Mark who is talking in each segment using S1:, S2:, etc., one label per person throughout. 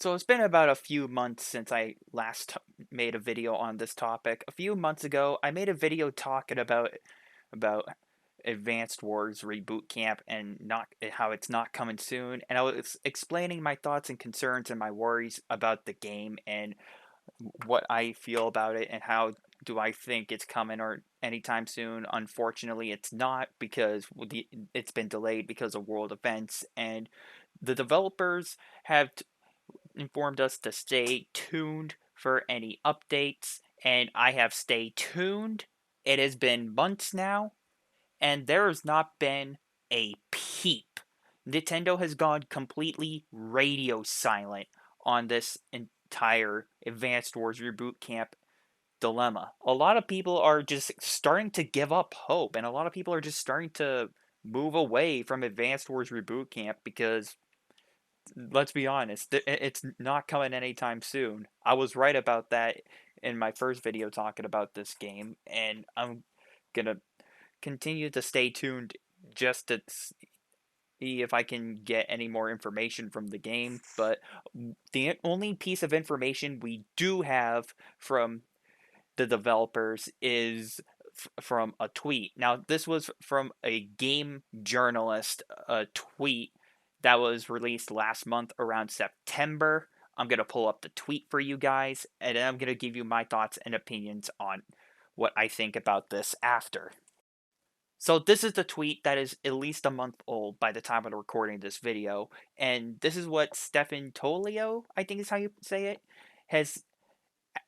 S1: So it's been about a few months since I last made a video on this topic. A few months ago, I made a video talking about Advanced Wars Reboot Camp and not how it's not coming soon, and I was explaining my thoughts and concerns and my worries about the game and what I feel about it and how do I think it's coming or anytime soon. Unfortunately, it's not because it's been delayed because of world events and the developers have informed us to stay tuned for any updates, and I have stayed tuned. It has been months now, and there has not been a peep. Nintendo has gone completely radio silent on this entire Advanced Wars Reboot Camp dilemma. A lot of people are just starting to give up hope, and a lot of people are just starting to move away from Advanced Wars Reboot Camp because let's be honest, it's not coming anytime soon. I was right about that in my first video talking about this game, and I'm gonna continue to stay tuned just to see if I can get any more information from the game. But the only piece of information we do have from the developers is from a tweet. Now, this was from a game journalist tweet that was released last month around September. I'm going to pull up the tweet for you guys, and then I'm going to give you my thoughts and opinions on what I think about this after. So this is the tweet that is at least a month old by the time of recording this video, and this is what Stefan Tolio, I think is how you say it, has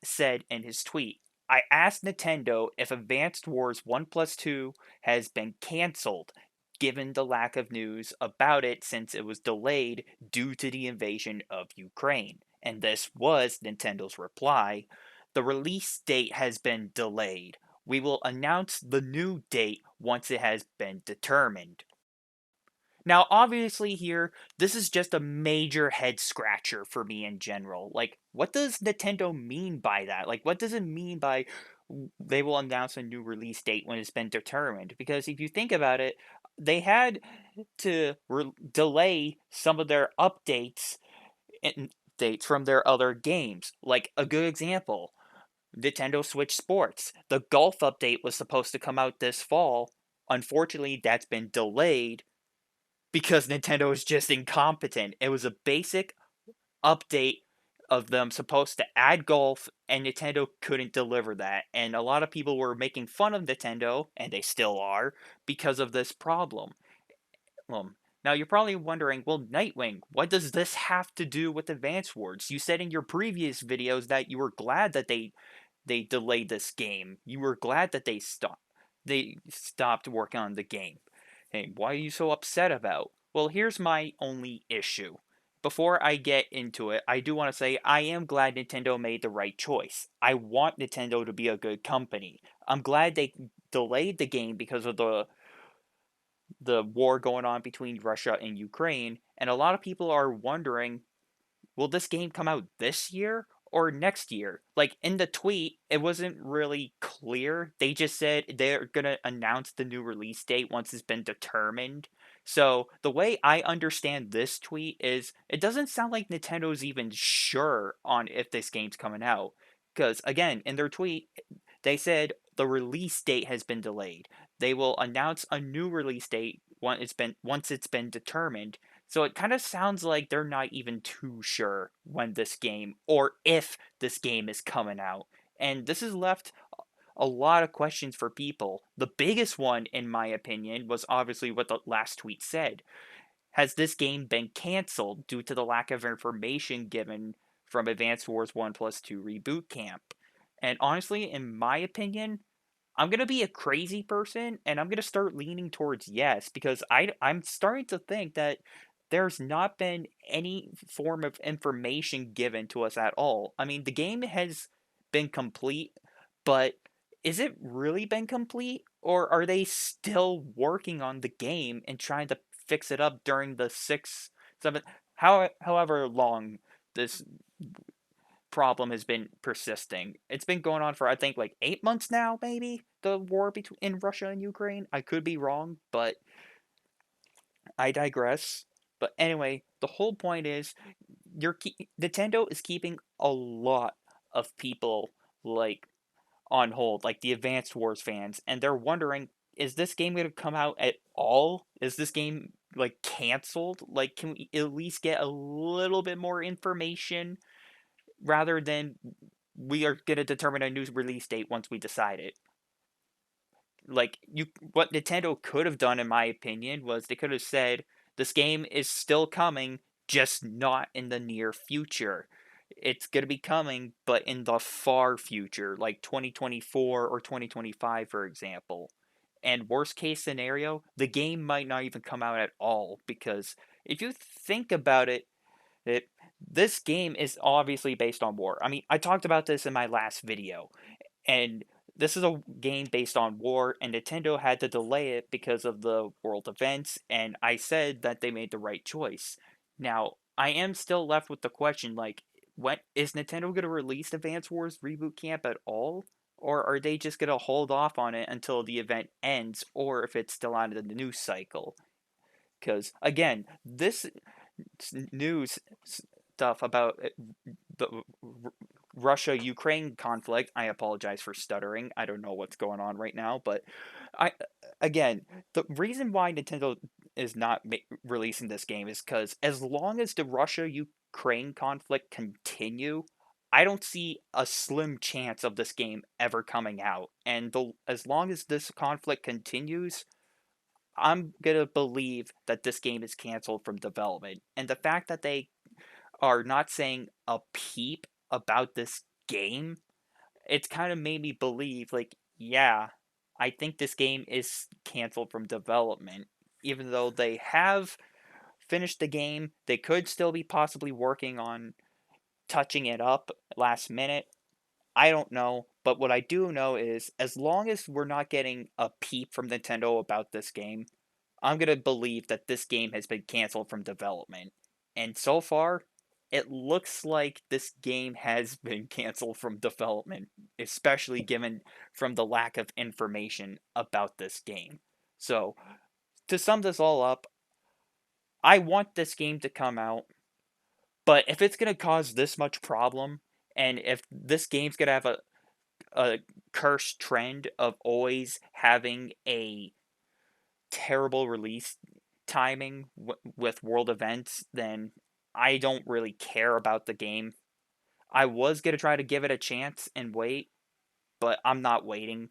S1: said in his tweet. I asked Nintendo if Advanced Wars 1 plus 2 has been cancelled, given the lack of news about it since it was delayed due to the invasion of Ukraine. And this was Nintendo's reply. The release date has been delayed. We will announce the new date once it has been determined. Now, obviously, here, this is just a major head scratcher for me in general. Like, what does Nintendo mean by that? Like, what does it mean by they will announce a new release date when it's been determined? Because if you think about it, they had to delay some of their updates and dates from their other games. Like, a good example Nintendo Switch Sports. The Golf update was supposed to come out this fall. Unfortunately, that's been delayed because Nintendo is just incompetent. It was a basic update of them supposed to add golf, and Nintendo couldn't deliver that. And a lot of people were making fun of Nintendo, and they still are, because of this problem. Now you're probably wondering, well, Nightwing, what does this have to do with Advance Wars? You said in your previous videos that you were glad that they delayed this game. You were glad that they stopped working on the game. Hey, why are you so upset about? Well, here's my only issue. Before I get into it, I do want to say I am glad Nintendo made the right choice. I want Nintendo to be a good company. I'm glad they delayed the game because of the war going on between Russia and Ukraine, and a lot of people are wondering, will this game come out this year or next year? Like in the tweet, it wasn't really clear. They just said they're going to announce the new release date once it's been determined. So, the way I understand this tweet is it doesn't sound like Nintendo's even sure on if this game's coming out. Because, again, in their tweet, they said the release date has been delayed. They will announce a new release date once it's been determined. So it kind of sounds like they're not even too sure when this game or if this game is coming out. And this has left a lot of questions for people. The biggest one, in my opinion, was obviously what the last tweet said. Has this game been canceled due to the lack of information given from Advance Wars 1 plus 2 Reboot Camp? And honestly, in my opinion, I'm gonna be a crazy person and I'm gonna start leaning towards yes because I'm starting to think that there's not been any form of information given to us at all. I mean, the game has been complete, but is it really been complete? Or are they still working on the game and trying to fix it up during the 7, however long this problem has been persisting. It's been going on for I think like 8 months now, maybe the war between in Russia and Ukraine. I could be wrong, but I digress. But anyway, the whole point is Nintendo is keeping a lot of people like on hold, like the Advanced Wars fans, and they're wondering, is this game going to come out at all? Is this game like canceled? Like, can we at least get a little bit more information rather than we are going to determine a new release date once we decide it? Like, what Nintendo could have done, in my opinion, was they could have said this game is still coming, just not in the near future. It's going to be coming, but in the far future, like 2024 or 2025, for example. And worst case scenario, the game might not even come out at all, because if you think about it this game is obviously based on war. I mean, I talked about this in my last video, and this is a game based on war, and Nintendo had to delay it because of the world events, and I said that they made the right choice. Now, I am still left with the question, like, what is Nintendo going to release Advance Wars Reboot Camp at all? Or are they just going to hold off on it until the event ends, or if it's still out of the news cycle? Because, again, this news stuff about the Russia Ukraine conflict. I apologize for stuttering. I don't know what's going on right now, but I again, the reason why Nintendo is not releasing this game is because as long as the Russia Ukraine conflict continue, I don't see a slim chance of this game ever coming out. And as long as this conflict continues, I'm gonna believe that this game is canceled from development. And the fact that they are not saying a peep about this game, it's kind of made me believe, like, yeah, I think this game is canceled from development. Even though they have finished the game, they could still be possibly working on touching it up last minute. I don't know, but what I do know is as long as we're not getting a peep from Nintendo about this game, I'm going to believe that this game has been canceled from development. And so far, it looks like this game has been canceled from development, especially given from the lack of information about this game. So, to sum this all up, I want this game to come out, but if it's going to cause this much problem, and if this game's going to have a cursed trend of always having a terrible release timing with world events, then I don't really care about the game. I was going to try to give it a chance and wait, but I'm not waiting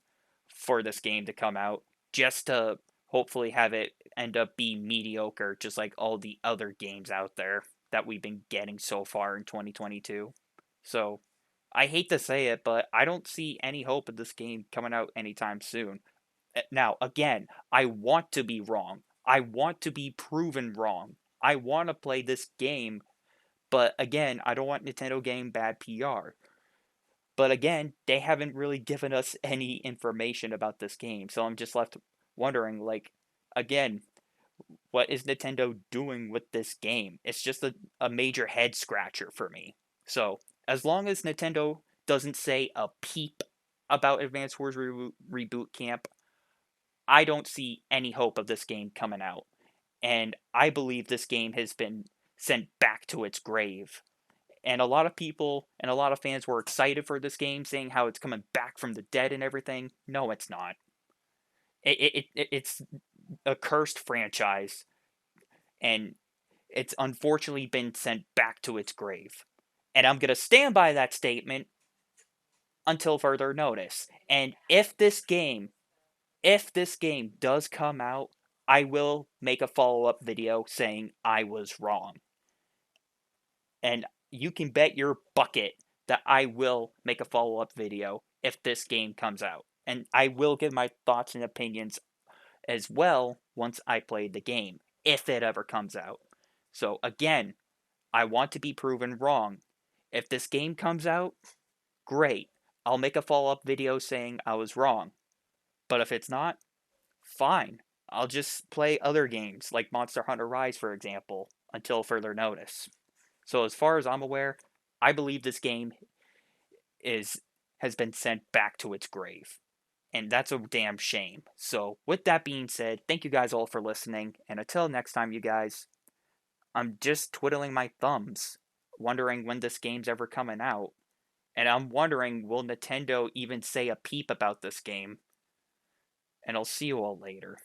S1: for this game to come out just to hopefully have it end up being mediocre, just like all the other games out there that we've been getting so far in 2022. So, I hate to say it, but I don't see any hope of this game coming out anytime soon. Now, again, I want to be wrong. I want to be proven wrong. I want to play this game, but again, I don't want Nintendo getting bad PR. But again, they haven't really given us any information about this game, so I'm just left wondering, like, again, what is Nintendo doing with this game? It's just a major head scratcher for me. So, as long as Nintendo doesn't say a peep about Advance Wars Reboot Camp, I don't see any hope of this game coming out. And I believe this game has been sent back to its grave. And a lot of people and a lot of fans were excited for this game, saying how it's coming back from the dead and everything. No, it's not. It's a cursed franchise, and it's unfortunately been sent back to its grave. And I'm going to stand by that statement until further notice. And if this game does come out, I will make a follow-up video saying I was wrong. And you can bet your bucket that I will make a follow-up video if this game comes out. And I will give my thoughts and opinions as well once I play the game, if it ever comes out. So again, I want to be proven wrong. If this game comes out, great. I'll make a follow-up video saying I was wrong. But if it's not, fine. I'll just play other games like Monster Hunter Rise, for example, until further notice. So as far as I'm aware, I believe this game is has been sent back to its grave. And that's a damn shame. So with that being said, thank you guys all for listening, and until next time you guys, I'm just twiddling my thumbs wondering when this game's ever coming out. And I'm wondering, will Nintendo even say a peep about this game? And I'll see you all later.